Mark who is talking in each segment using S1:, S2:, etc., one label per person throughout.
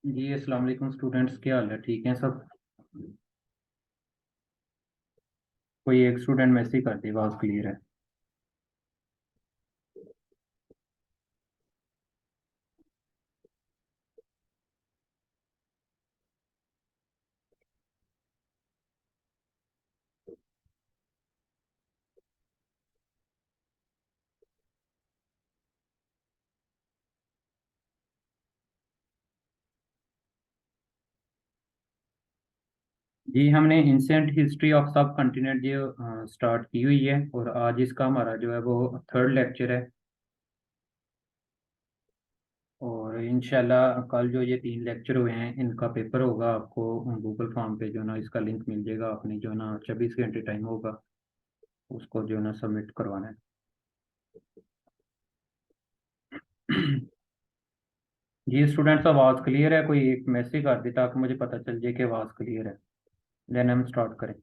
S1: जी अस्सलाम वालेकुम स्टूडेंट्स, क्या हाल है? ठीक हैं सब? कोई एक स्टूडेंट मैसेज कर दे, आवाज़ क्लियर है। जी हमने इंसेंट हिस्ट्री ऑफ सब कॉन्टिनेंट जो स्टार्ट की हुई है, और आज इसका हमारा जो है वो थर्ड लेक्चर है। और इंशाल्लाह कल जो ये 3 लेक्चर हुए हैं इनका पेपर होगा, आपको गूगल फॉर्म पे जो ना इसका लिंक मिल जाएगा। आपने जो ना 24 घंटे टाइम होगा, उसको जो ना सबमिट करवाना है। जी स्टूडेंट्स, आवाज़ क्लियर है? कोई एक मैसेज कर दे ताकि मुझे पता चल जाए कि आवाज़ क्लियर है, देन हम स्टार्ट करें।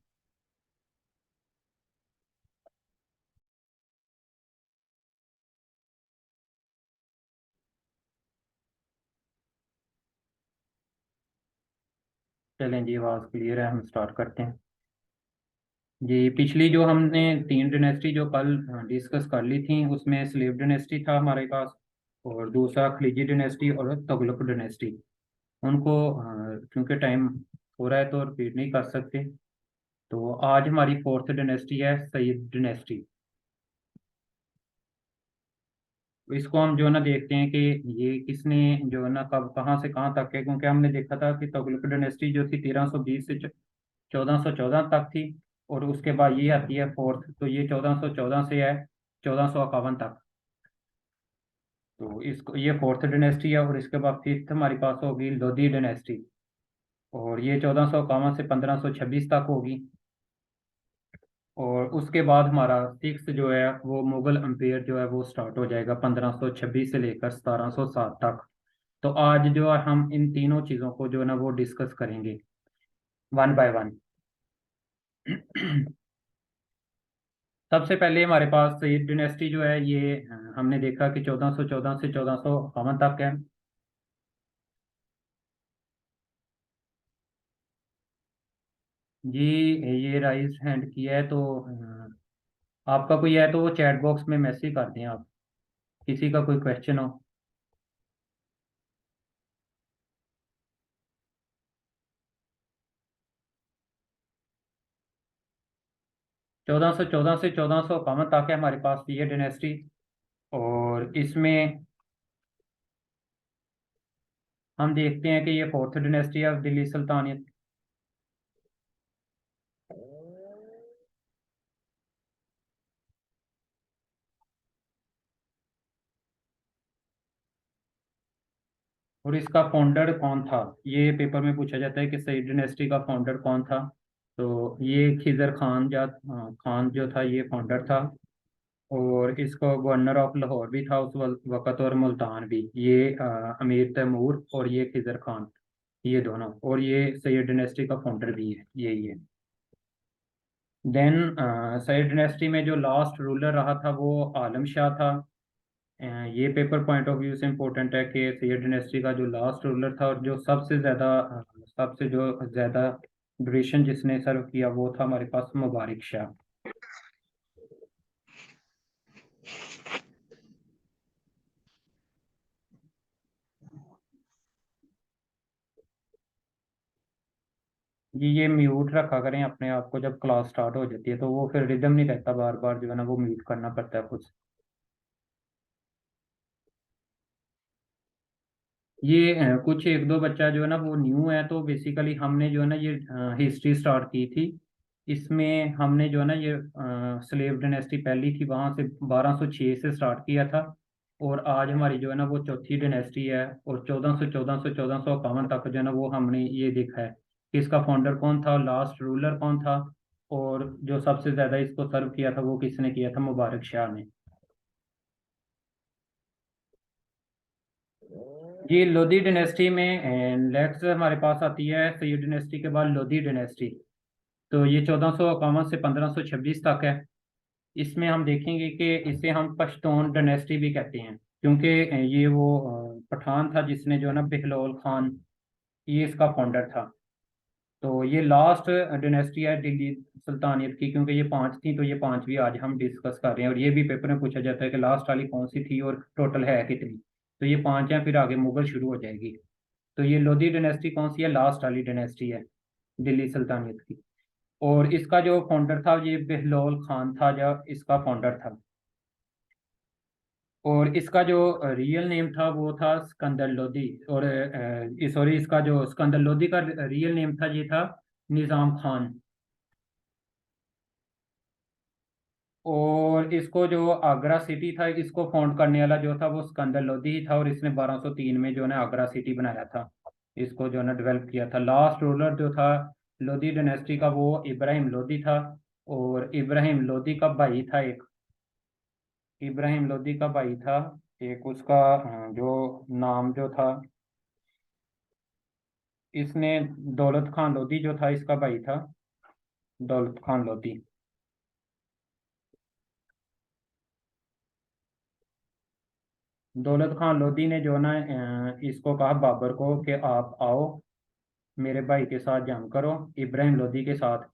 S1: चलें जी, आवाज़ क्लियर है, हम स्टार्ट करते हैं। जी पिछली जो हमने 3 डायनेस्टी जो कल डिस्कस कर ली थी, उसमें स्लेव डायनेस्टी था हमारे पास, और दूसरा खिलजी डायनेस्टी और तुगलक डायनेस्टी। उनको क्योंकि टाइम हो रहा है तो रिपीट नहीं कर सकते। तो आज हमारी फोर्थ डायनेस्टी है सईद डायनेस्टी। तो इसको हम जो है ना देखते हैं कि ये किसने जो है ना कब कहाँ से कहाँ तक है, क्योंकि हमने देखा था कि तुगलक डायनेस्टी जो थी 1320 से 1414 तक थी। और उसके बाद ये आती है फोर्थ, तो ये 1414 से है 1451 तक। तो इसको ये फोर्थ डायनेस्टी है, और इसके बाद फिफ्थ हमारे पास होगी लोधी डायनेस्टी, और ये 1451 से 1526 तक होगी। और उसके बाद हमारा सिक्स जो है वो मुगल अम्पायर जो है वो स्टार्ट हो जाएगा 1526 से लेकर 1707 तक। तो आज जो है हम इन तीनों चीज़ों को जो है ना वो डिस्कस करेंगे वन बाय वन। सबसे पहले हमारे पास ये डायनेस्टी जो है ये हमने देखा कि 1414 से 1451 तक है। जी ये राइज हैंड किया है, तो आपका कोई है तो वो चैट बॉक्स में मैसेज कर दें आप, किसी का कोई क्वेश्चन हो। 1414 से 1451 तक है हमारे पास ये डायनेस्टी। और इसमें हम देखते हैं कि ये फोर्थ डायनेस्टी ऑफ दिल्ली सुल्तानियत। और इसका फाउंडर कौन था, ये पेपर में पूछा जाता है कि सईद डायनेस्टी का फाउंडर कौन था। तो ये खिजर खान खान जो था ये फाउंडर था। और इसको गवर्नर ऑफ लाहौर भी था उस वक्त, और मुल्तान भी। ये अमीर तैमूर और ये खिजर खान, ये दोनों, और ये सैयद डायनेस्टी का फाउंडर भी है, यही है। देन सैयद डायनेस्टी में जो लास्ट रूलर रहा था वो आलम शाह था। ये पेपर पॉइंट ऑफ व्यू से इम्पोर्टेंट है कि सैयद डायनेस्टी का जो लास्ट रूलर था और जो सबसे जो ज़्यादा ड्यूरेशन जिसने सर्व किया वो था हमारे पास मुबारक शाह। ये म्यूट रखा करें अपने आप को, जब क्लास स्टार्ट हो जाती है तो वो फिर रिदम नहीं रहता, बार बार जो है ना वो म्यूट करना पड़ता है खुद से। ये कुछ एक दो बच्चा जो है ना वो न्यू है, तो बेसिकली हमने जो है ना ये हिस्ट्री स्टार्ट की थी। इसमें हमने जो है ना ये स्लेव डायनेस्टी पहली थी, वहां से 1206 से स्टार्ट किया था। और आज हमारी जो है ना वो चौथी डायनेस्टी है, और 1414 से 1451 तक जो है ना वो हमने ये देखा है कि इसका फाउंडर कौन था, लास्ट रूलर कौन था, और जो सबसे ज्यादा इसको सर्व किया था वो किसने किया था, मुबारक शाह ने। जी लोधी डायनेस्टी में नेक्स्ट हमारे पास आती है सैयद डायनेस्टी के बाद लोधी डायनेस्टी। तो ये 1451 से 1526 तक है। इसमें हम देखेंगे कि इसे हम पश्तून डायनेस्टी भी कहते हैं, क्योंकि ये वो पठान था जिसने जो है ना बेहलोल खान ये इसका फाउंडर था। तो ये लास्ट डिनेस्टी है दिल्ली सुल्तानियत की, क्योंकि ये पांच थी, तो ये पांचवी आज हम डिस्कस कर रहे हैं। और ये भी पेपर में पूछा जाता है कि लास्ट वाली कौन सी थी और टोटल है कितनी। तो ये पांच है, फिर आगे मुगल शुरू हो जाएगी। तो ये लोधी डिनेस्टी कौन सी है? लास्ट वाली डिनेस्टी है दिल्ली सुल्तानियत की। और इसका जो फाउंडर था ये बेहलोल खान था, जो इसका फाउंडर था। और इसका जो रियल नेम था वो था सिकंदर लोधी। और सॉरी, इसका जो सिकंदर लोधी का रियल नेम था ये था निजाम खान। और इसको जो आगरा सिटी था, इसको फाउंड करने वाला जो था वो सिकंदर लोधी ही था। और इसने 1203 में जो है आगरा सिटी बनाया था, इसको जो है ना डेवलप किया था। लास्ट रूलर जो था लोधी डायनेस्टी का वो इब्राहिम लोधी था। और इब्राहिम लोधी का भाई था एक, इब्राहिम लोधी का भाई था एक, उसका जो नाम जो था, इसने दौलत खान लोधी जो था इसका भाई था, दौलत खान लोधी। दौलत खान लोधी ने जो ना इसको कहा बाबर को कि आप आओ मेरे भाई के साथ जंग करो, इब्राहिम लोधी के साथ,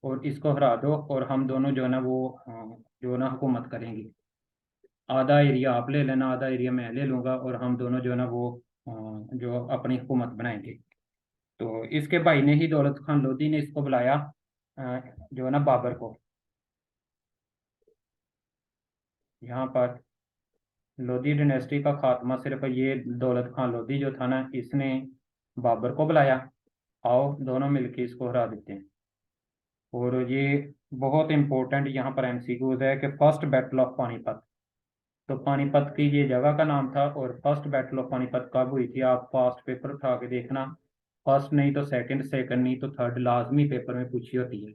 S1: और इसको हरा दो, और हम दोनों जो है ना वो जो ना हुकूमत करेंगे। आधा एरिया आप ले लेना, आधा एरिया मैं ले लूंगा, और हम दोनों जो है ना वो जो अपनी हुकूमत बनाएंगे। तो इसके भाई ने ही, दौलत खान लोधी ने इसको बुलाया जो है ना बाबर को। यहाँ पर लोधी डायनेस्टी का खात्मा सिर्फ ये दौलत खान लोधी जो था ना, इसने बाबर को बुलाया, आओ दोनों मिलके इसको हरा देते हैं। और ये बहुत इंपॉर्टेंट यहाँ पर एमसीक्यूज है कि फर्स्ट बैटल ऑफ पानीपत। तो पानीपत की ये जगह का नाम था। और फर्स्ट बैटल ऑफ पानीपत कब हुई थी? आप फास्ट पेपर उठा के देखना, फर्स्ट नहीं तो सेकंड, सेकंड नहीं तो थर्ड, लाजमी पेपर में पूछी होती है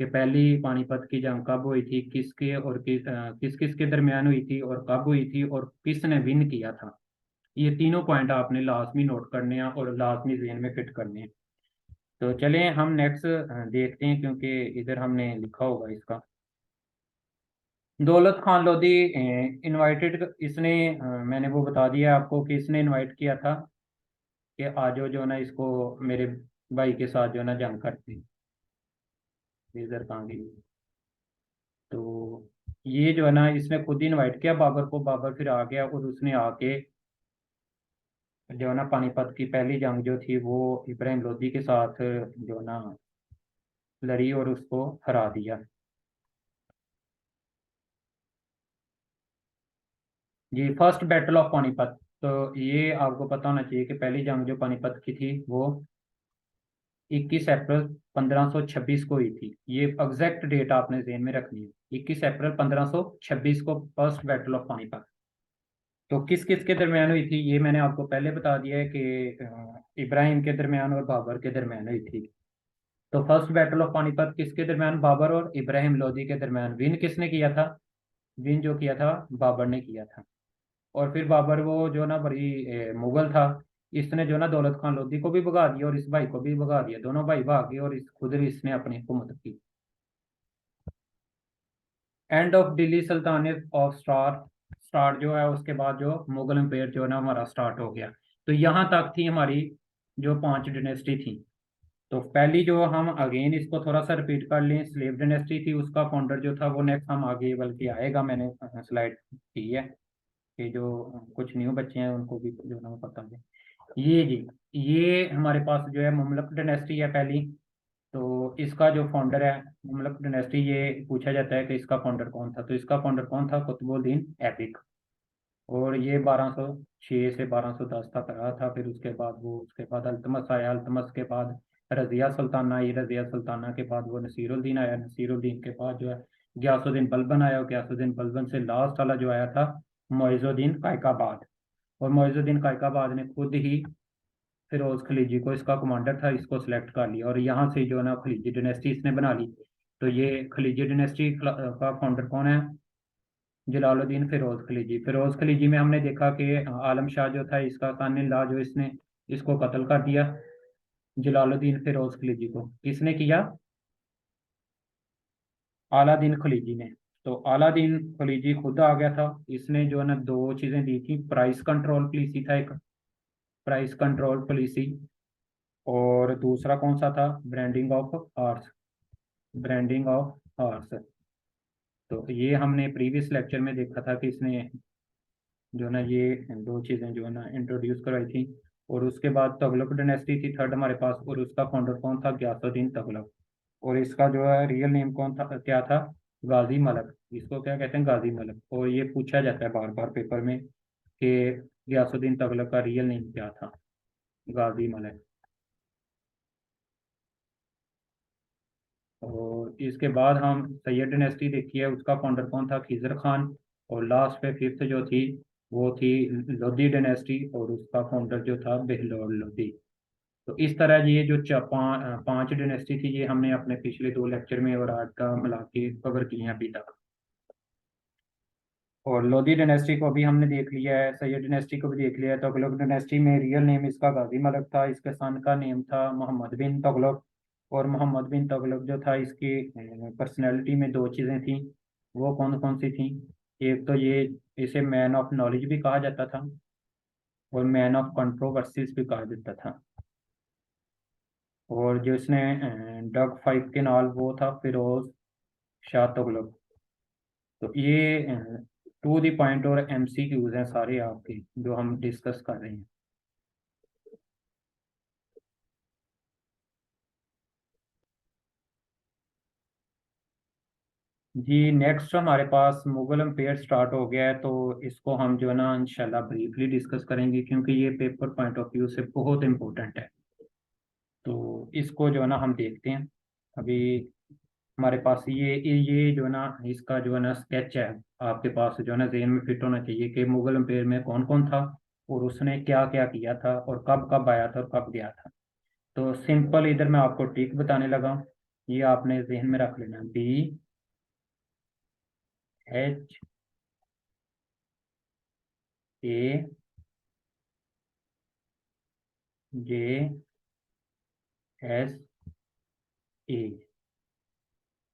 S1: कि पहली पानीपत की जंग कब हुई थी, किसके और किस किस के दरमियान हुई थी, और कब हुई थी, और किसने विन किया था। ये तीनों पॉइंट आपने लाजमी नोट करने हैं और लाजमी जेहन में फिट करने हैं। तो चलें हम नेक्स्ट देखते हैं, क्योंकि इधर हमने लिखा होगा इसका। दौलत खान लोधी इनवाइटेड, इसने मैंने वो बता दिया आपको कि इसने इनवाइट किया था कि आजो जो ना इसको मेरे भाई के साथ जो ना जंग करते हैं, लेजर खान की। तो ये जो है ना इसने खुद ही इनवाइट किया बाबर को, बाबर फिर आ गया और उसने आके जो है ना पानीपत की पहली जंग जो थी वो इब्राहिम लोधी के साथ जो है ना लड़ी और उसको हरा दिया। जी, फर्स्ट बैटल ऑफ पानीपत। तो ये आपको पता होना चाहिए कि पहली जंग जो पानीपत की थी वो 21 अप्रैल 1526 को हुई थी। ये एग्जैक्ट डेट आपने ज़हन में रखनी है, 21 अप्रैल 1526 को फर्स्ट बैटल ऑफ पानीपत। तो किस किस के दरमियान हुई थी ये मैंने आपको पहले बता दिया है कि इब्राहिम के दरमियान और बाबर के दरमियान हुई थी। तो फर्स्ट बैटल ऑफ पानीपत किसके दरमियान? बाबर और इब्राहिम लोदी के दरमियान। विन किसने किया था? विन जो किया था बाबर ने किया था। और फिर बाबर वो जो ना बड़ी मुगल था, इसने जो ना दौलत खान लोधी को भी भगा दिया और इस भाई को भी भगा दिया, दोनों भाई भाग गए और इस खुद ही इसने अपनी हुकूमत की। एंड ऑफ दिल्ली सल्तानत ऑफ स्टार्ट जो है, उसके बाद जो मुगल एम्पायर जो है ना हमारा स्टार्ट हो गया। तो यहाँ तक थी हमारी जो पांच डायनेस्टी थी। तो पहली जो हम अगेन इसको थोड़ा सा रिपीट कर लें, स्लेव डायनेस्टी थी, उसका फाउंडर जो था वो नेक्स्ट हम आगे बल्कि आएगा, मैंने स्लाइड की है कि जो कुछ न्यू बच्चे हैं उनको भी जो ना पता है। ये जी, ये हमारे पास जो है मुमलक डायनेस्टी है पहली। तो इसका जो फाउंडर है मुमलक डायनेस्टी, ये पूछा जाता है कि इसका फाउंडर कौन था। तो इसका फाउंडर कौन था? कुतुबुद्दीन ऐबिक। और ये 1206 से 1210 तक रहा था। फिर उसके बाद वो, उसके बाद अल्तमस आया, अल्तमस के बाद रजिया सुल्ताना आई, रजिया सुल्ताना के बाद वो नसीरुद्दीन आया, नसीरुद्दीन के बाद जो है गयासुद्दीन बलबन आया, और गयासुद्दीन बलबन से लास्ट वाला जो आया था मोइजुद्दीन कायकाबाद। और मोइजुद्दीन कायकाबाद ने खुद ही फिरोज खलीजी को, इसका कमांडर था, इसको सिलेक्ट कर लिया और यहाँ से जो है ना खलीजी डायनेस्टी इसने बना ली। तो ये खलीजी डायनेस्टी का फाउंडर कौन है? जलालुद्दीन फिरोज खलीजी। फिरोज खलीजी में हमने देखा कि आलम शाह जो था इसका कान ला, जो इसने इसको कत्ल कर दिया, जलालुद्दीन फिरोज खलीजी को किसने किया? आलादीन खलीजी ने। तो आलादीन खलीजी खुद आ गया था, इसने जो है ना दो चीजें दी थी, प्राइस कंट्रोल पॉलिसी था एक, प्राइस कंट्रोल पॉलिसी। और दूसरा कौन सा था, branding of arts, branding of arts. तो ये हमने प्रीवियस लेक्चर में देखा था कि इसने जो है ना ये दो चीज़ें जो है ना इंट्रोड्यूस कराई थी। और उसके बाद तगलक डायनेस्टी थी थर्ड हमारे पास, और उसका फाउंडर कौन था, गयासुद्दीन तगलक। और इसका जो है रियल नेम कौन था, क्या था, गाजी मलक। इसको क्या कहते हैं, गाजी मलक। और ये पूछा जाता है बार बार पेपर में कि गयासुद्दीन तगलक का रियल नेम क्या था, गाजी मलक। और इसके बाद हम सैयद डायनेस्टी देखी है, उसका फाउंडर कौन था, खिजर खान। और लास्ट पे फिफ्थ जो थी वो थी लोधी डायनेस्टी, और उसका फाउंडर जो था बेहलोल लोधी। तो इस तरह ये जो पांच डायनेस्टी थी, ये हमने अपने पिछले दो लेक्चर में और आज का मिला के कवर किए हैं अभी तक। और लोधी डायनेस्टी को भी हमने देख लिया है, सैयद डायनेस्टी को भी देख लिया है। तुगलक डायनेस्टी में रियल नेम इसका गाजी मलक था, इसके सन का नेम था मोहम्मद बिन तुगलक। और मोहम्मद बिन तुगलक जो था, इसकी पर्सनैलिटी में दो चीज़ें थी। वो कौन कौन सी थी, एक तो ये इसे मैन ऑफ नॉलेज भी कहा जाता था, और मैन ऑफ कंट्रोवर्सीज भी कहा जाता था। और जो इसने डग फाइव के नाल वो था फिरोज शाह तुगलक। तो ये टू दी पॉइंट और एमसीक्यूज हैं सारे आपके जो हम डिस्कस कर रहे हैं। जी नेक्स्ट हमारे पास मुगल एम्पायर स्टार्ट हो गया है, तो इसको हम जो है ना इंशाल्लाह ब्रीफली डिस्कस करेंगे, क्योंकि ये पेपर पॉइंट ऑफ व्यू से बहुत इंपॉर्टेंट है। तो इसको जो है ना हम देखते हैं। अभी हमारे पास ये जो है ना इसका जो है ना स्केच है, आपके पास जो है ना जेहन में फिट होना चाहिए कि मुगल एम्पायर में कौन कौन था, और उसने क्या क्या किया था, और कब कब आया था और कब गया था। तो सिंपल इधर मैं आपको ट्रिक बताने लगा, ये आपने जहन में रख लेना, BHAJSA।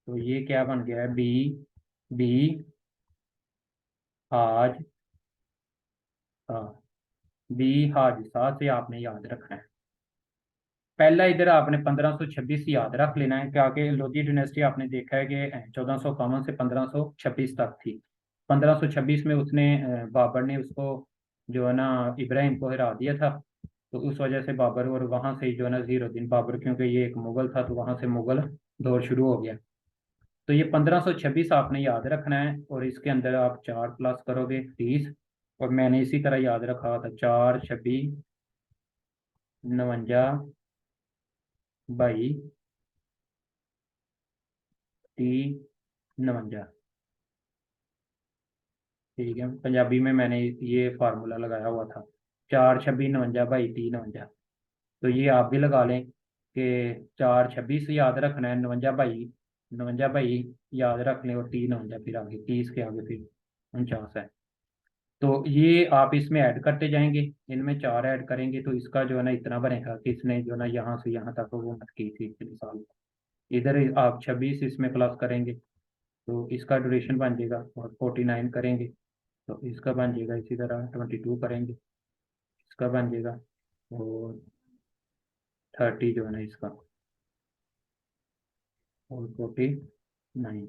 S1: तो ये क्या बन गया है, बी हाज सा। बी हाज सा से आपने याद रखना है। पहला इधर आपने 1526 याद रख लेना है, क्या कि लोधी डायनेस्टी आपने देखा है कि 1451 से 1526 तक थी। 1526 में उसने बाबर ने उसको जो है ना इब्राहिम को हरा दिया था। तो उस वजह से बाबर, और वहां से जो है ना जीरुद्दीन बाबर, क्योंकि ये एक मुगल था तो वहां से मुगल दौर शुरू हो गया। तो ये 1526 आपने याद रखना है, और इसके अंदर आप 4 प्लस करोगे 30। और मैंने इसी तरह याद रखा था, 4 26 59 52 30 59। ठीक है, पंजाबी में मैंने ये फार्मूला लगाया हुआ था, 4 26 59 22 30 59। तो ये आप भी लगा लें कि 4 26 याद रखना है, 59 याद रख लें, और 3 59 फिर आगे 30 के आगे फिर 49 है। तो ये आप इसमें ऐड करते जाएंगे, इनमें 4 ऐड करेंगे तो इसका जो है ना इतना बनेगा कि इसने जो है ना यहाँ से यहाँ तक हुकूमत की थी इतने साल। इधर आप 26 इसमें प्लस करेंगे तो इसका ड्यूरेशन बन जाएगा, और 49 करेंगे तो इसका बन जाएगा, इसी तरह 22 करेंगे इसका बन जाएगा, और 30 जो है ना इसका, और 49।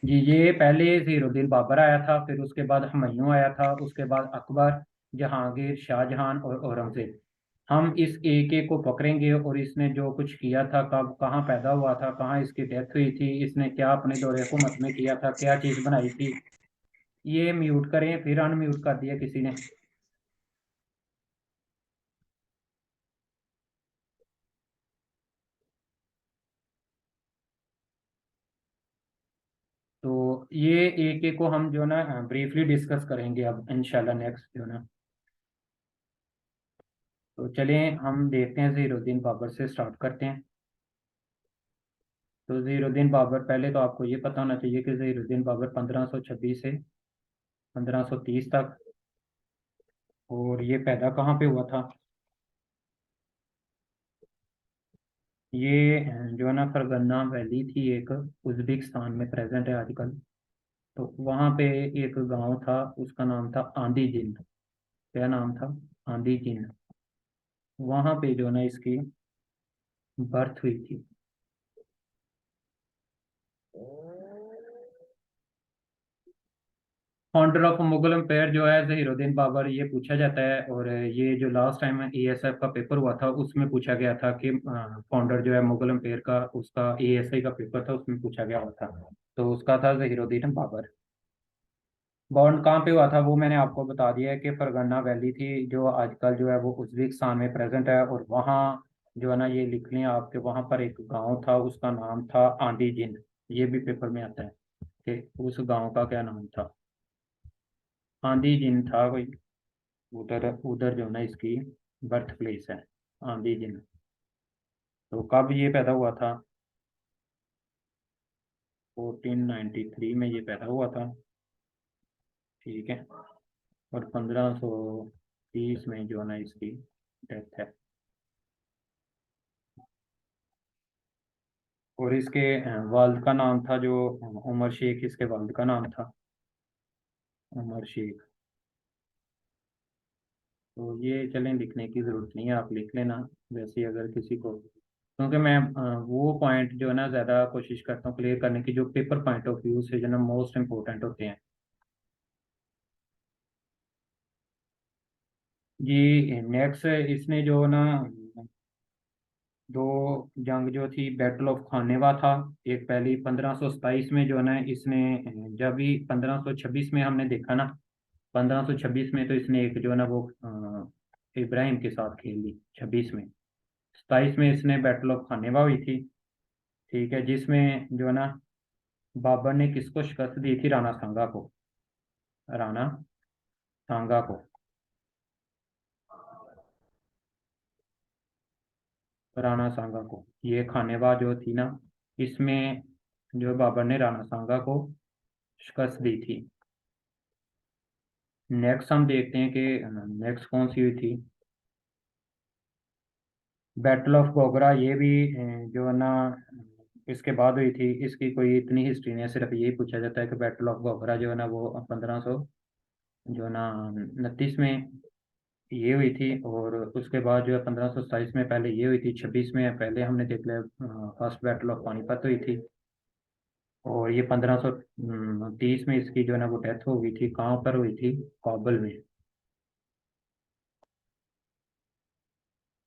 S1: जी ये पहले ज़हीरुद्दीन बाबर आया था, फिर उसके बाद हुमायूं आया था, उसके बाद अकबर, जहांगीर, शाहजहां और औरंगजेब। हम इस एक एक को पकड़ेंगे, और इसने जो कुछ किया था, कब कहाँ पैदा हुआ था, कहाँ इसकी डेथ हुई थी, इसने क्या अपने दौरे हुकूमत में किया था, क्या चीज़ बनाई थी। ये म्यूट करें, फिर अनम्यूट कर दिया किसी ने। तो ये एक एक को हम जो ना ब्रीफली डिस्कस करेंगे अब इंशाल्लाह नेक्स्ट जो ना। तो चलें हम देखते हैं, ज़हीरुद्दीन बाबर से स्टार्ट करते हैं। तो ज़हीरुद्दीन बाबर, पहले तो आपको ये पता होना चाहिए कि ज़हीरुद्दीन बाबर 1526 से 1530 तक, और ये पैदा कहाँ पे हुआ था, ये जो है ना फरगना वैली थी एक, उज़्बेकिस्तान में प्रेजेंट है आजकल। तो वहाँ पे एक गांव था, उसका नाम था आंधी जिन। क्या नाम था? आंधी जिन। वहाँ पे जो ना इसकी बर्थ हुई थी। फाउंडर ऑफ मुगल एम्पायर जो है जहीरुद्दीन बाबर, ये पूछा जाता है। और ये जो लास्ट टाइम एएसएफ का पेपर हुआ था उसमें पूछा गया था कि फाउंडर जो है मुगल एम्पायर का, उसका एएसआई का पेपर था, उसमें पूछा गया हुआ था। तो उसका था जहीरुद्दीन बाबर। बॉन्ड कहाँ पे हुआ था वो मैंने आपको बता दिया है कि फरगना वैली थी, जो आजकल जो है वो उज्बेकिस्तान में प्रेजेंट है। और वहाँ जो है ना, ये लिख लें आपके, वहाँ पर एक गांव था, उसका नाम था आंधी जिन। ये भी पेपर में आता है कि उस गांव का क्या नाम था। आंधी जिन था कोई। उधर उधर जो है ना इसकी बर्थ प्लेस है, आंधी जिन। तो कब ये पैदा हुआ था? 1493 में ये पैदा हुआ था। ठीक है। और 1530 में जो है ना इसकी डेथ है। और इसके वालिद का नाम था जो उमर शेख, इसके वालिद का नाम था उमर शेख। तो ये चलें, लिखने की ज़रूरत नहीं है, आप लिख लेना। वैसे अगर किसी को, क्योंकि मैं वो पॉइंट जो है ना ज़्यादा कोशिश करता हूँ क्लियर करने की, जो पेपर पॉइंट ऑफ व्यू से जो ना मोस्ट इम्पोर्टेंट होते हैं। जी नेक्स्ट इसने जो ना दो जंग जो थी, बैटल ऑफ खानेवा था। एक पहली 1527 में जो है ना इसने, जब भी 1526 में हमने देखा ना, 1526 में तो इसने एक जो है ना वो इब्राहिम के साथ खेल ली 26 में। 27 में इसने बैटल ऑफ खानेवा हुई थी। ठीक है, जिसमें जो है ना बाबर ने किसको शिकस्त दी थी? राणा सांगा को। राणा सांगा को। राणा सांगा को, ये खानेवा जो थी ना, इसमें जो बाबर ने राणा सांगा को शिकस्त दी थी। नेक्स्ट हम देखते हैं कि नेक्स्ट कौन सी हुई थी। बैटल ऑफ गोगरा, ये भी जो है ना इसके बाद हुई थी। इसकी कोई इतनी हिस्ट्री नहीं है, सिर्फ यही पूछा जाता है कि बैटल ऑफ गोगरा जो है ना वो 1500 जो है ना 29 में ये हुई थी। और उसके बाद जो है 1527 में पहले ये हुई थी, 26 में पहले हमने देख लिया फर्स्ट बैटल ऑफ पानीपत हुई थी। और ये 1530 में इसकी जो है ना वो डेथ हो गई थी। कहाँ पर हुई थी? काबुल में।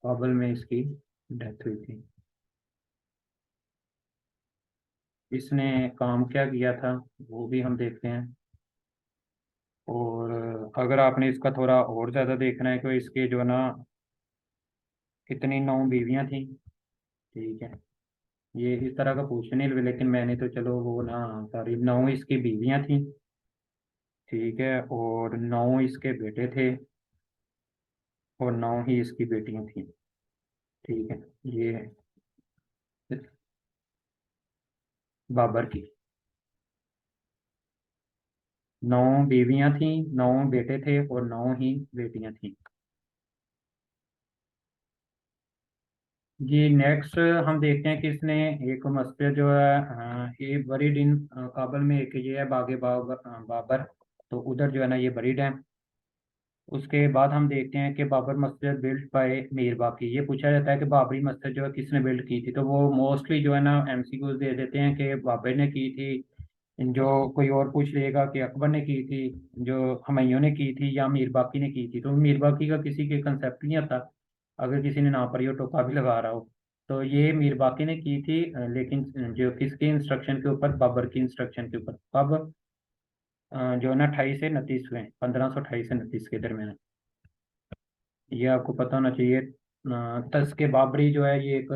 S1: काबुल में इसकी डेथ हुई थी। इसने काम क्या किया था वो भी हम देखते हैं। और अगर आपने इसका थोड़ा और ज़्यादा देखना है तो इसके जो ना कितनी 9 बीवियां थी। ठीक है, ये इस तरह का पूछने लगे, लेकिन मैंने तो चलो वो ना, सॉरी, 9 इसकी बीवियां थी। ठीक है, और 9 इसके बेटे थे, और 9 ही इसकी बेटियां थी। ठीक है, ये बाबर की 9 बीवियां थी, 9 बेटे थे, और 9 ही बेटियां थी। जी नेक्स्ट हम देखते हैं कि इसने एक मस्जिद जो है ये बरीड इन काबुल में, एक ये है बागे बाबर। तो उधर जो है ना ये बरीड है। उसके बाद हम देखते हैं कि बाबर मस्जिद बिल्ड बाय मीर बाकी। ये पूछा जाता है कि बाबरी मस्जिद जो है किसने बिल्ड की थी, तो वो मोस्टली जो है ना एमसीक्यूज दे देते हैं कि बाबर ने की थी। जो कोई और पूछ लेगा कि अकबर ने की थी, जो हुमायूं ने की थी, या मीर बाकी ने की थी। तो मीर बाकी का किसी के कंसेप्ट नहीं आता, अगर किसी ने ना पढ़ी हो टोपा भी लगा रहा हो। तो ये मीर बाकी ने की थी, लेकिन जो किसके इंस्ट्रक्शन के ऊपर? बाबर की इंस्ट्रक्शन के ऊपर। कब? जो है ना 28 से 29 में, 1528 से 29 के दरमियान। ये आपको पता होना चाहिए। तस्के बाबरी जो है ये एक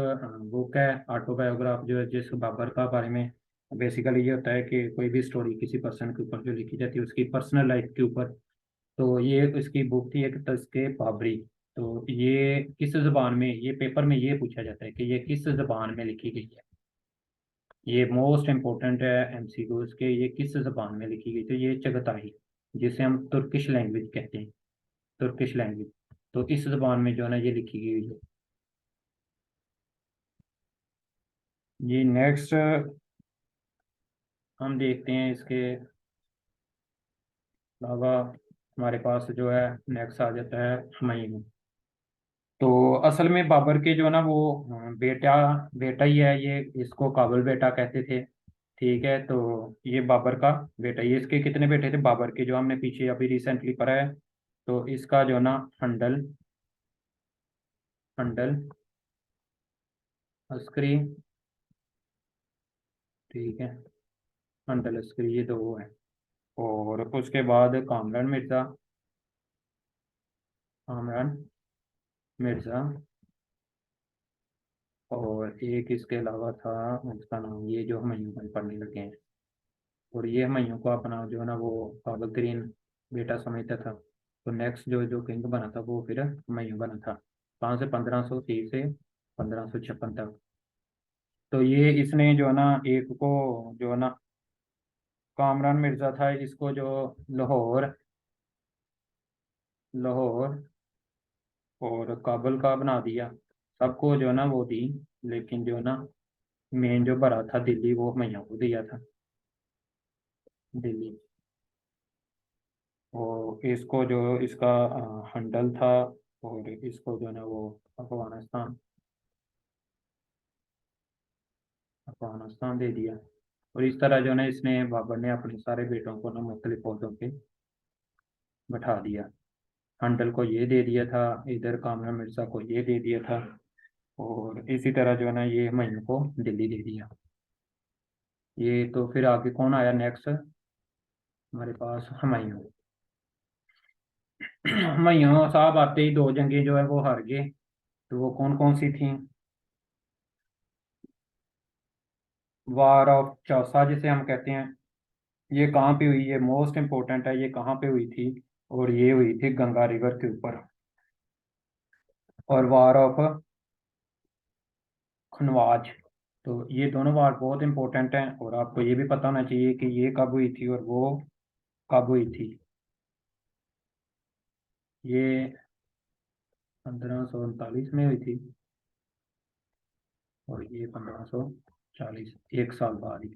S1: बुक है, ऑटोबायोग्राफ, जो है जिस बाबर का बारे में बेसिकली ये होता है कि कोई भी स्टोरी किसी पर्सन के ऊपर जो लिखी जाती है उसकी पर्सनल लाइफ के ऊपर। तो ये इसकी बुक थी एक, तस्के बाबरी। तो ये किस जबान में, ये पेपर में ये पूछा जाता है कि ये किस जबान में लिखी गई है। ये मोस्ट इम्पोर्टेंट है एमसीक्यूज के, ये किस जबान में लिखी गई। तो ये चगताई, जिसे हम तुर्किश लैंग्वेज कहते हैं, तुर्किश लैंग्वेज। तो इस जबान में जो है ना ये लिखी गई है। ये नेक्स्ट हम देखते हैं इसके, अलावा हमारे पास जो है नेक्स्ट आ जाता है हुमायूं। तो असल में बाबर के जो है ना वो बेटा बेटा ही है ये, इसको काबुल बेटा कहते थे। ठीक है, तो ये बाबर का बेटा, ये इसके कितने बेटे थे बाबर के, जो हमने पीछे अभी रिसेंटली पढ़ा है। तो इसका जो ना हंडल, हंडल अस्करी, ठीक है, हंडल अस्करी, ये दो है। और उसके बाद कामरान मिर्ज़ा, कामरान मिर्ज़ा। और एक इसके अलावा था, उसका नाम, ये जो हुमायूं में पढ़ने लगे हैं। और ये हुमायूं को अपना जो है ना वो काबिल तरीन बेटा समझता था। तो नेक्स्ट जो जो किंग बना था वो फिर हुमायूं बना था, कहाँ से, 1530 से 1556 तक। तो ये इसने जो है ना एक को, जो है ना कामरान मिर्जा था, इसको जो लाहौर, लाहौर और काबुल का बना दिया, सबको जो है ना वो दी। लेकिन जो है ना मेन जो भरा था दिल्ली, वो हुमायूं को दिया था, दिल्ली। और इसको जो इसका हंडल था, और इसको जो है ना वो अफगानिस्तान, अफगानिस्तान दे दिया। और इस तरह जो है ना इसने, बाबर ने अपने सारे बेटों को ना मुख्तलिफ पौधों पे बैठा दिया। हंडल को ये दे दिया था, इधर कामरा मिर्जा को ये दे दिया था। और इसी तरह जो है ना ये हुमायूं को दिल्ली दे दिया। ये तो फिर आगे कौन आया नेक्स्ट हमारे पास, हुमायूं। हुमायूं साहब आते ही दो जंगें जो है वो हार गए। तो वो कौन कौन सी थी? वार ऑफ चौसा जिसे हम कहते हैं, ये कहाँ पे हुई, ये मोस्ट इम्पोर्टेंट है, ये कहाँ पे हुई थी? और ये हुई थी गंगा रिवर के ऊपर। और वार ऑफ खनवाज। तो ये दोनों वार बहुत इंपॉर्टेंट हैं, और आपको ये भी पता होना चाहिए कि ये कब हुई थी और वो कब हुई थी। ये 1539 में हुई थी, और ये 1540, एक साल बाद ही।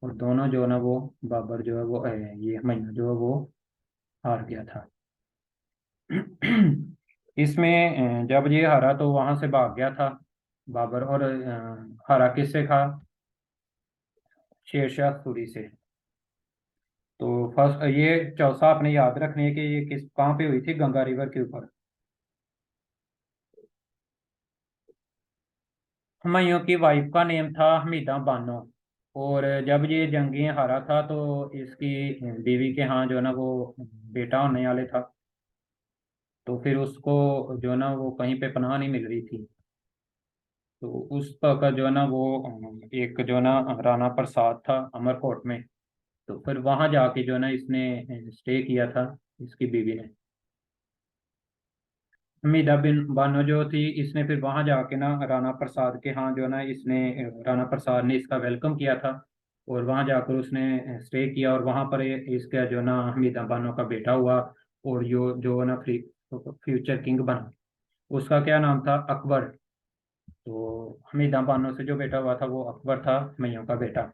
S1: और दोनों जो है ना वो, बाबर जो है वो ये हुमायूं जो है वो हार गया था। इसमें जब ये हारा तो वहां से भाग गया था बाबर। और हारा किससे था? शेरशाह सूरी से। तो फर्स्ट ये चौसा आपने याद रखनी है कि ये किस कहाँ पे हुई थी, गंगा रिवर के ऊपर। हुमायूं की वाइफ का नेम था हमीदा बानो। और जब ये जंगें हारा था तो इसकी बीवी के यहाँ जो है ना वो बेटा होने वाले था। तो फिर उसको जो है ना वो कहीं पे पनाह नहीं मिल रही थी। तो उस का जो है ना वो एक जो है ना राणा प्रसाद था अमरकोट में। तो फिर वहां जाके जो है ना इसने स्टे किया था, इसकी बीवी ने। हमीदा बिन बानो जो थी, इसने फिर वहां जाके ना राणा प्रसाद के यहाँ जो है ना इसने, राणा प्रसाद ने इसका वेलकम किया था। और वहां जाकर उसने स्टे किया, और वहां पर इसका जो है ना हमीदा बानो का बेटा हुआ। और जो है ना फ्यूचर किंग बना। उसका क्या नाम था? अकबर। तो हमीदा बानो से जो बेटा हुआ था वो अकबर था, हुमायूं का बेटा।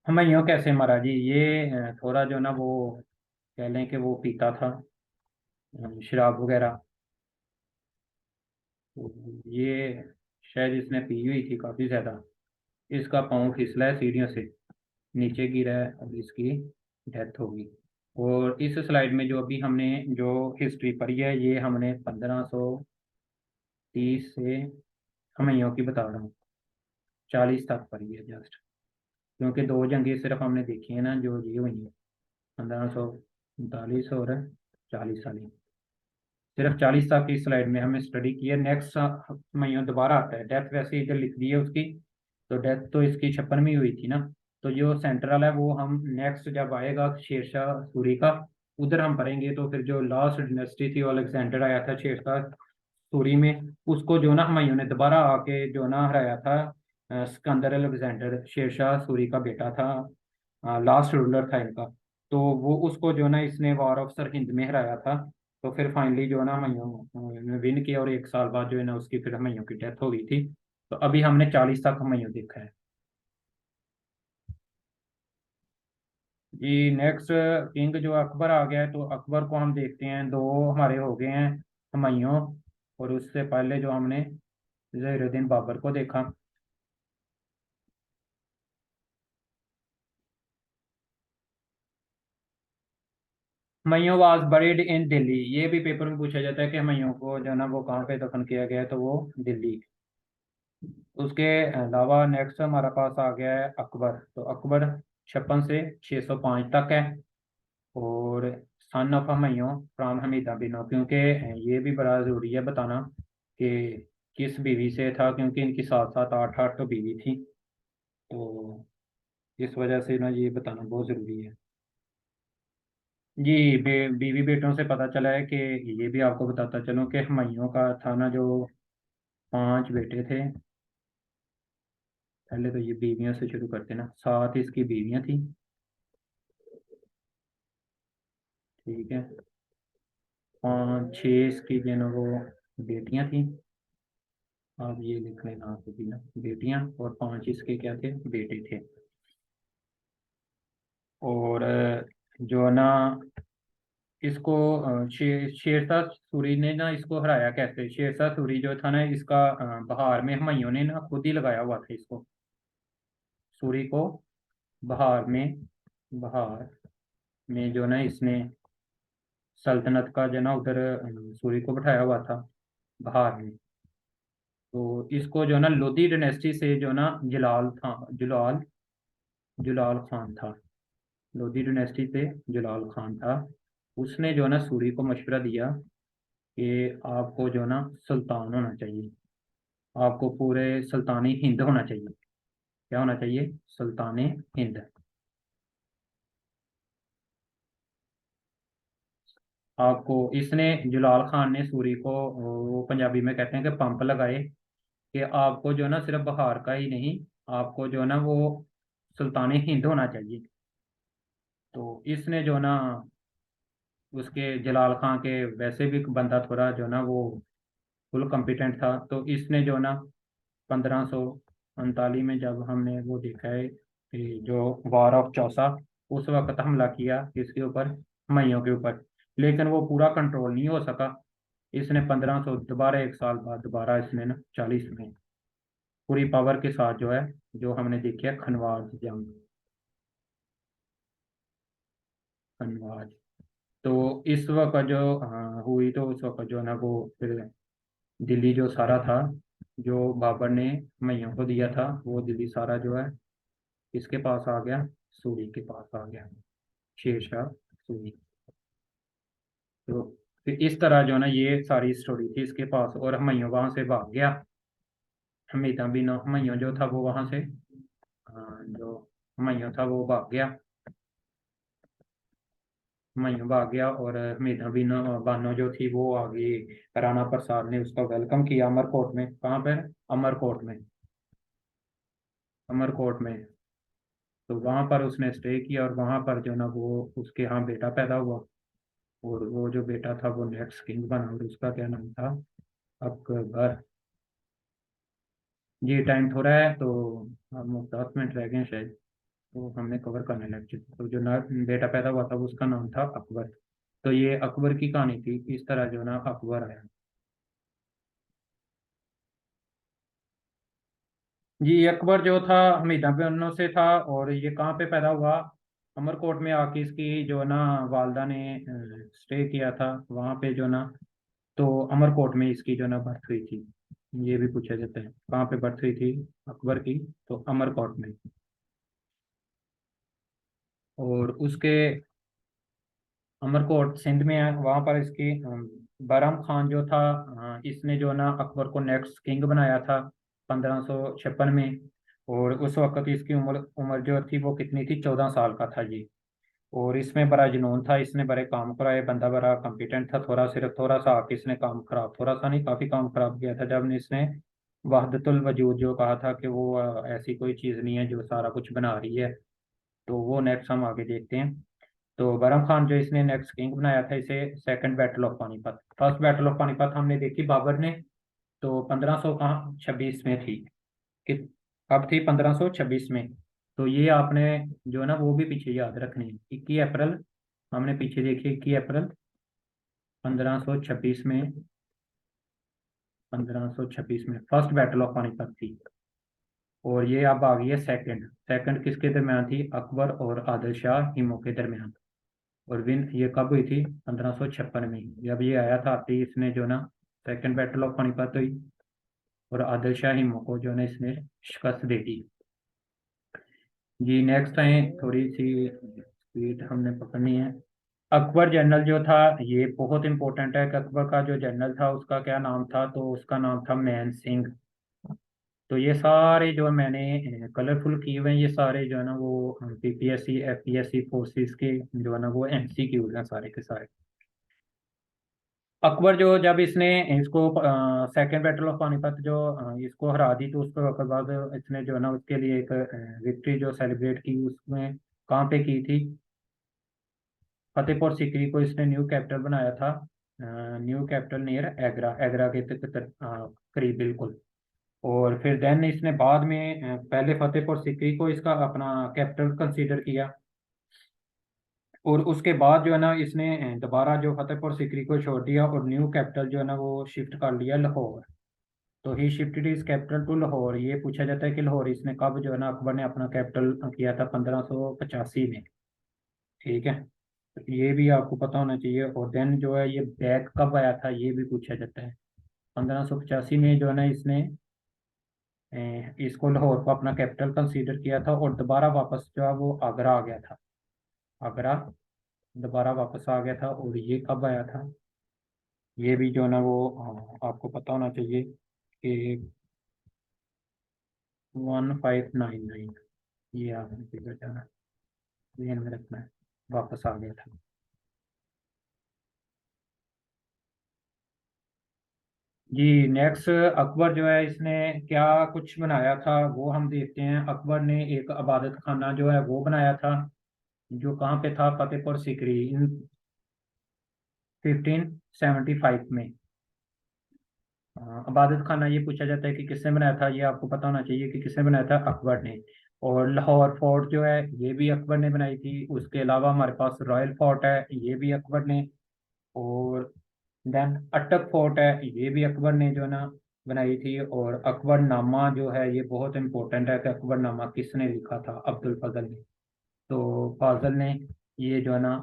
S1: हुमायूं कैसे मरा जी? ये थोड़ा जो है ना वो कह लें कि वो पीता था शराब वगैरह। तो ये शायद इसने पी हुई थी काफ़ी ज़्यादा। इसका पाँव फिसला है सीढ़ियों से, नीचे गिरा है, अब इसकी डेथ होगी। और इस स्लाइड में जो अभी हमने जो हिस्ट्री पढ़ी है, ये हमने 1530 से हुमायूं की बता रहा हूँ, 40 तक पढ़ी है जस्ट। क्योंकि दो जंगें सिर्फ हमने देखी है ना जो ये हुई है, 1539 और 40 वाली। सिर्फ 40 तक की स्लाइड में हमें स्टडी की है। नेक्स्ट हुमायूं दोबारा आता है, डेथ वैसे इधर लिख दी है उसकी। तो डेथ तो इसकी 56 में हुई थी ना। तो जो सेंट्रल है वो हम नेक्स्ट जब आएगा शेरशाह सूरी का, उधर हम पढ़ेंगे। तो फिर जो लास्ट डिनेस्टी थी वो अलेक्जेंडर आया था शेरशाह सूरी में, उसको जो ना हुमायूं ने दोबारा आके जो ना हराया था। सिकंदर अलेक्जेंडर शेरशाह सूरी का बेटा था, लास्ट रूलर था इनका। तो वो उसको जो ना इसने वार ऑफ सरहिंद में हराया था। तो फिर फाइनली जो है ना हुमायूं ने विन किया, और एक साल बाद जो है ना उसकी फिर हुमायूं की डेथ हो गई थी। तो अभी हमने 40 तक हुमायूं देखा है। जी नेक्स्ट किंग जो अकबर आ गया है, तो अकबर को हम देखते हैं, दो हमारे हो गए हैं हुमायूं, और उससे पहले जो हमने जहीरुद्दीन बाबर को देखा। हुमायूं वाज बरीड इन दिल्ली, ये भी पेपर में पूछा जाता है कि हुमायूं को जो है ना वो कहाँ पे दफन किया गया है, तो वो दिल्ली। उसके अलावा नेक्स्ट हमारा पास आ गया है अकबर, तो अकबर 56 से 605 तक है। और son of Humayun from Hamida बिनो, क्योंकि ये भी बड़ा ज़रूरी है बताना कि किस बीवी से था, क्योंकि इनकी साथ साथ आठ आठ तो बीवी थी, तो इस वजह से ना ये बताना बहुत ज़रूरी है। जी बीवी बेटों से पता चला है कि ये भी आपको बताता चलूं कि हुमायूं का था ना जो 5 बेटे थे। पहले तो ये बीवियों से शुरू करते ना, 7 इसकी बीवियां थी, ठीक है। 5 6 इसकी जो है ना वो बेटियां थी। आप ये लिख लेना आप भी ना, बेटियां, और 5 इसके क्या थे, बेटे थे। और जो है ना इसको शेरशाह सूरी ने ना इसको हराया कैसे। शेरशाह सूरी जो था ना इसका बहार में हुमायूं ने ना खुद ही लगाया हुआ था इसको, सूरी को। बहार में, बहार में जो ना इसने सल्तनत का जो ना उधर सूरी को बैठाया हुआ था बहार में। तो इसको जो ना लोधी डायनेस्टी से जो ना जलाल था, जुलाल, जुलाल खान था। लोधी डायनेस्टी से जुलाल खान था। उसने जो ना सूरी को मशवरा दिया कि आपको जो ना सुल्तान होना चाहिए, आपको पूरे सुल्तानी हिंद होना चाहिए। क्या होना चाहिए, सुल्तानी हिंद। आपको इसने, जुलाल खान ने सूरी को, वो पंजाबी में कहते हैं कि पंप लगाए कि आपको जो ना सिर्फ बहार का ही नहीं, आपको जो ना वो सुल्तानी हिंद होना चाहिए। तो इसने जो ना उसके जलाल खां के वैसे भी बंदा थोड़ा जो ना वो फुल कॉम्पिटेंट था, तो इसने जो ना 1539 में जब हमने वो देखा है कि जो वार ऑफ चौसा, उस वक्त हमला किया किसके ऊपर, हुमायूं के ऊपर। लेकिन वो पूरा कंट्रोल नहीं हो सका। इसने 1500 दोबारा 1 साल बाद दोबारा इसने ना 40 में पूरी पावर के साथ जो है, जो हमने देखी है खनवाज जंग, खनवाज। तो इस वक्त जो हुई, तो उस वक्त जो है ना वो फिर दिल्ली जो सारा था, जो बाबर ने हुमायूं को दिया था, वो दिल्ली सारा जो है किसके पास आ गया, सूरी के पास आ गया, शेरशाह सूरी। तो फिर इस तरह जो है ना ये सारी स्टोरी थी इसके पास, और हुमायूं वहां से भाग गया। हमीदा बिन हुमायूं जो था वो वहां से जो हुमायूं था वो भाग गया। हुमायूं भाग गया, और हमीदा बिन बानो जो थी वो आ गई। राणा प्रसाद ने उसका वेलकम किया अमरकोट में। कहाँ पर, अमरकोट में, अमरकोट में। तो वहां पर उसने स्टे किया, और वहां पर जो ना वो उसके यहाँ बेटा पैदा हुआ। और वो जो बेटा था वो नेक्स्ट किंग बना, और उसका क्या नाम था, अकबर। ये टाइम थोड़ा है, तो हम 10 मिनट रह गए हैं शायद, तो हमने कवर करना लेक्चर। तो जो ना बेटा पैदा हुआ था उसका नाम था अकबर। तो ये अकबर की कहानी थी, इस तरह जो ना अकबर आया। जी अकबर जो था हमीदा बनो से था, और ये कहाँ पे पैदा हुआ, अमरकोट में आके इसकी जो ना वालदा ने स्टे किया था वहाँ पे जो ना। तो अमरकोट में इसकी जो ना बर्थ हुई थी। ये भी पूछा जाता है कहाँ पे बर्थ हुई थी अकबर की, तो अमरकोट में। और उसके अमरकोट सिंध में है, वहाँ पर इसकी बैरम खान जो था, इसने जो ना अकबर को नेक्स्ट किंग बनाया था 1556 में। और उस वक्त इसकी उम्र उम्र जो थी वो कितनी थी, 14 साल का था ये। और इसमें बड़ा जुनून था, इसने बड़े काम कराए, बंदा बड़ा कॉम्पिटेंट था। थोड़ा सिर्फ थोड़ा सा आके इसने काम खराब, थोड़ा सा नहीं काफी काम खराब किया था, जब इसने वहदतुल वजूद जो कहा था कि वो ऐसी कोई चीज़ नहीं है जो सारा कुछ बना रही है। तो वो नेक्स्ट हम आगे देखते हैं। तो बरम खान जो इसने नेक्स्ट किंग बनाया था इसे second battle of Panipat. First battle of Panipat हमने देखी बाबर ने, तो 1526 में थी कि, कब थी, 1526 में। तो ये आपने जो है ना वो भी पीछे याद रखनी है। 21 अप्रैल हमने पीछे देखी, 21 अप्रैल 1526 में, 1526 में फर्स्ट बैटल ऑफ पानीपत थी। और ये अब आ गई है सेकंड। सेकंड किसके दरमियान थी? अकबर और आदिल शाह हिमो के दरमियान। और विन ये कब हुई थी? 1556 में। जब ये आया था आते ही इसने जो ना सेकंड बैटल ऑफ पानीपत हुई, और आदिल शाह हिमो को जो है इसने शिकस्त दे दी। जी नेक्स्ट है, थोड़ी सी स्पीड हमने पकड़नी है। अकबर जनरल जो था, ये बहुत इंपॉर्टेंट है कि अकबर का जो जनरल था उसका क्या नाम था? तो उसका नाम था मान सिंह। तो ये सारे जो मैंने कलरफुल किए हुए हैं, ये सारे जो है ना वो पीपीएससी एफपीएससी फोर्सेस के जो है ना वो एमसीक्यूज हैं सारे के सारे। अकबर जो जब इसने इसको सेकेंड बैटल ऑफ पानीपत जो इसको हरा दी, तो उसके बाद इसने जो है ना उसके लिए एक विक्ट्री जो सेलिब्रेट की, उसमें कहाँ पे की थी? फतेहपुर सीकरी को इसने न्यू कैपिटल बनाया था। न्यू कैपिटल नियर एग्रा, एग्रा के करीब बिल्कुल। और फिर देन इसने बाद में पहले फतेहपुर सीकरी को इसका अपना कैपिटल कंसीडर किया। और उसके बाद जो है ना इसने दोबारा जो फतेहपुर सीकरी को छोड़ दिया और न्यू कैपिटल जो है ना वो शिफ्ट कर लिया लाहौर। तो ही shifted is capital to Lahore. ये पूछा जाता है कि लाहौर इसने कब जो है ना अकबर ने अपना कैपिटल किया था? 1585 में। ठीक है, तो ये भी आपको पता होना चाहिए। और देन जो है ये बैक कब आया था ये भी पूछा जाता है। 1585 में जो है ना इसने इसको लाहौर को अपना कैपिटल कंसीडर किया था, और दोबारा वापस जो है वो आगरा आ गया था। आगरा दोबारा वापस आ गया था। और ये कब आया था? ये भी जो है ना वो आपको पता होना चाहिए कि 1599, ये आपने फिगर जाना ध्यान में रखना है, वापस आ गया था। जी नेक्स्ट, अकबर जो है इसने क्या कुछ बनाया था वो हम देखते हैं। अकबर ने एक इबादत खाना जो है वो बनाया था, जो कहाँ पे था? फतेहपुर सीकरी इन 1575 में। इबादत खाना ये पूछा जाता है कि किसने बनाया था, ये आपको पता होना चाहिए कि किसने बनाया था? अकबर ने। और लाहौर फोर्ट जो है ये भी अकबर ने बनाई थी। उसके अलावा हमारे पास रॉयल फोर्ट है, ये भी अकबर ने। और देन अटक फोर्ट है, ये भी अकबर ने जो है ना बनाई थी। और अकबरनामा जो है ये बहुत इंपॉर्टेंट है कि अकबरनामा किसने लिखा था? अब्दुल फजल ने। तो फाजल ने ये जो है ना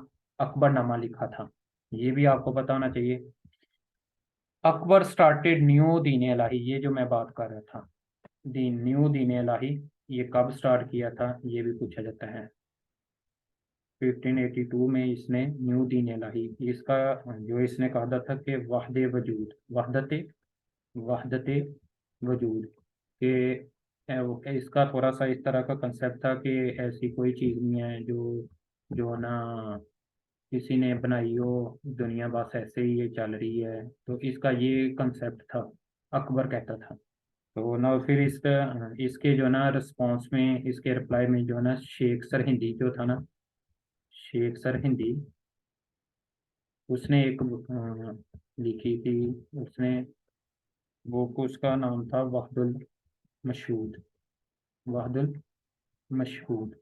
S1: अकबरनामा लिखा था, ये भी आपको पता होना चाहिए। अकबर स्टार्टेड न्यू दीन इलाही, ये जो मैं बात कर रहा था, न्यू दीन इलाही, ये कब स्टार्ट किया था ये भी पूछा जाता है। 1582 में इसने न्यू दीन इलाही, इसका जो इसने कहा था कि वहदे वजूद, वहदत वजूद के इसका थोड़ा सा इस तरह का कंसेप्ट था कि ऐसी कोई चीज़ नहीं है जो जो ना किसी ने बनाई हो, दुनिया बस ऐसे ही ये चल रही है। तो इसका ये कंसेप्ट था, अकबर कहता था। तो ना फिर इसका इसके जो ना रिस्पॉन्स में, इसके रिप्लाई में जो ना शेख सर हिंदी जो था ना, शेख सर हिंदी, उसने एक बुक लिखी थी। उसने वो उसका नाम था वहदुल मशहूद, वहदुल मशहूद।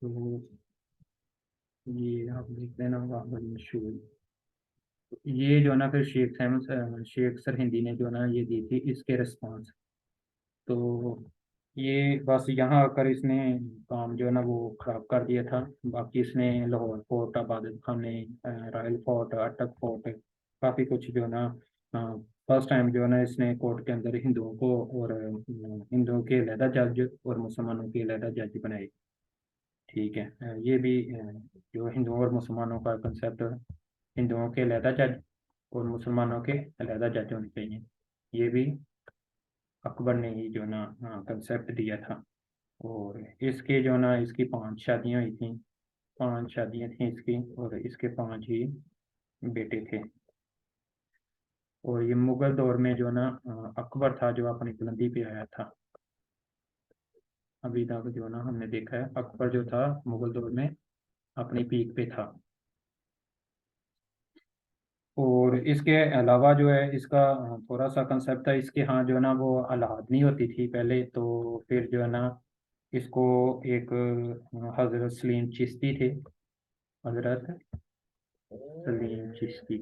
S1: तो ये आप लिख देना वहदुल मशहूद। ये जो ना फिर शेख सर हिंदी ने जो ना ये दी थी इसके रिस्पॉन्स। तो ये बस यहाँ आकर इसने काम जो है ना वो खराब कर दिया था। बाकी इसने लाहौर फोर्ट, आबादत खाने, रॉयल फोर्ट, अटक फोर्ट, काफ़ी कुछ जो है ना फर्स्ट टाइम जो है ना इसने कोर्ट के अंदर हिंदुओं को और हिंदुओं के अलहदा जज और मुसलमानों के अलहदा जज बनाए। ठीक है, ये भी जो हिंदुओं और मुसलमानों का कंसेप्ट, हिंदुओं के अलहदा जज और मुसलमानों के अलहदा जज होने चाहिए, ये भी अकबर ने ही जो ना कंसेप्ट दिया था। और इसके जो ना इसकी 5 शादियां हुई थी, 5 शादियां थी इसकी, और इसके 5 ही बेटे थे। और ये मुगल दौर में जो ना अकबर था जो अपनी बुलंदी पे आया था। अभी तक जो ना हमने देखा है अकबर जो था मुगल दौर में अपनी पीक पे था। और इसके अलावा जो है इसका थोड़ा सा कंसेप्ट था इसके, हाँ जो है ना वो अलाहाद नहीं होती थी पहले, तो फिर जो है ना इसको एक हजरत सलीम चिश्ती थे, हजरत सलीम चिश्ती,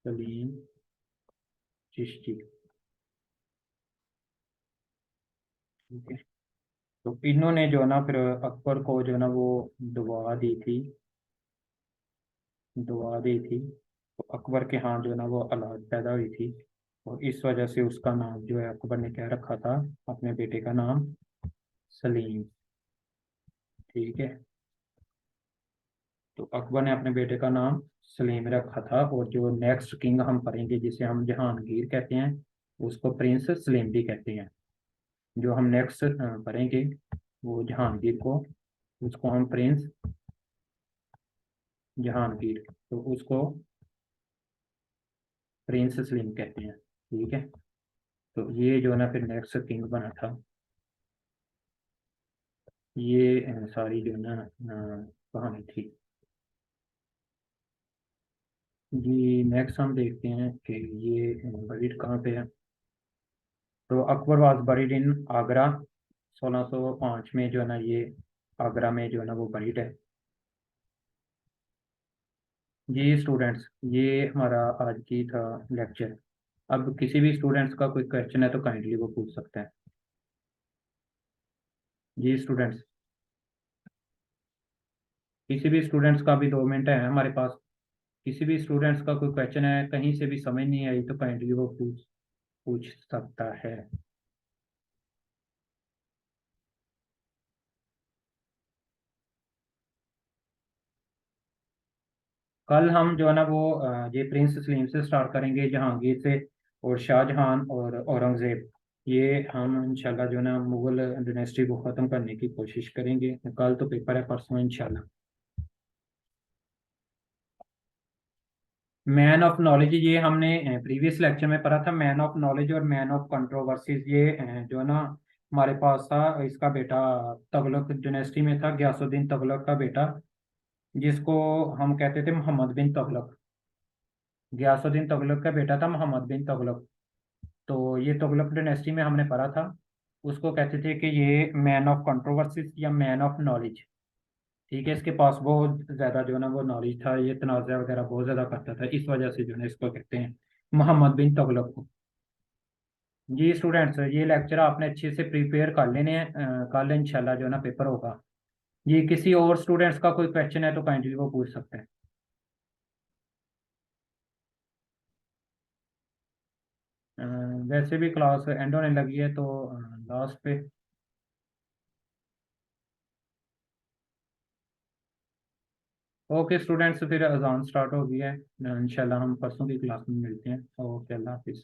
S1: सलीम चिश्ती, ठीक है। तो इन्होंने जो है ना फिर अकबर को जो है ना वो दुआ दी थी, दुआ दी थी। तो अकबर के यहाँ जो है ना वो औलाद पैदा हुई थी, और इस वजह से उसका नाम जो है अकबर ने क्या रखा था, अपने बेटे का नाम सलीम, ठीक है। तो अकबर ने अपने बेटे का नाम सलीम रखा था, और जो नेक्स्ट किंग हम पढ़ेंगे जिसे हम जहांगीर कहते हैं, उसको प्रिंस सलीम भी कहते हैं। जो हम नेक्स्ट पढ़ेंगे वो जहांगीर को, उसको हम प्रिंस जहांगीर, तो उसको प्रिंस सलीम कहते हैं, ठीक है। तो ये जो है ना फिर नेक्स्ट किंग बना था। ये सारी जो है ना कहानी थी। जी नेक्स्ट हम देखते हैं कि ये बरीड कहाँ पे है। तो अकबर वाज बरीड इन आगरा, 1605 में जो है ना ये आगरा में जो है ना वो बरीड है। जी स्टूडेंट्स, ये हमारा आज की था लेक्चर। अब किसी भी स्टूडेंट्स का कोई क्वेश्चन है तो काइंडली वो पूछ सकते हैं। जी स्टूडेंट्स, किसी भी स्टूडेंट्स का भी 2 मिनट है हमारे पास। किसी भी स्टूडेंट्स का कोई क्वेश्चन है, कहीं से भी समझ नहीं आई तो काइंडली वो पूछ पूछ सकता है। कल हम जो है ना वो ये प्रिंस सलीम से स्टार्ट करेंगे, जहांगीर से, और शाहजहां और औरंगजेब। ये हम इंशाल्लाह जो है ना मुगल डायनेस्टी को ख़त्म करने की कोशिश करेंगे। कल तो पेपर है, परसों इंशाल्लाह। मैन ऑफ नॉलेज, ये हमने प्रीवियस लेक्चर में पढ़ा था। मैन ऑफ नॉलेज और मैन ऑफ कंट्रोवर्सीज, ये जो है ना हमारे पास था। इसका बेटा तगलक डायनेस्टी में था, गयासुद्दीन तगलक का बेटा, जिसको हम कहते थे मोहम्मद बिन तगलक। गयासुद्दीन तगलक का बेटा था मोहम्मद बिन तगलक। तो ये तुगलक डायनेस्टी में हमने पढ़ा था। उसको कहते थे कि ये मैन ऑफ कंट्रोवर्सीज या मैन ऑफ नॉलेज, ठीक है। इसके पास बहुत ज़्यादा जो है ना वो नॉलेज था, ये तनाज़ा वगैरह बहुत ज़्यादा करता था, इस वजह से जो है ना इसको कहते हैं मोहम्मद बिन तुगलक को। जी स्टूडेंट्स, ये लेक्चर आपने अच्छे से प्रिपेयर कर लेने हैं। कल इंशाल्लाह जो है ना पेपर होगा। ये किसी और स्टूडेंट्स का कोई क्वेश्चन है तो काइंडली वो पूछ सकते हैं। अ, वैसे भी क्लास एंड होने लगी है, तो लास्ट पे। ओके स्टूडेंट्स, फिर अजान स्टार्ट हो गई है। इंशाल्लाह हम परसों की क्लास में मिलते हैं। ओके, अल्लाह हाफिज़।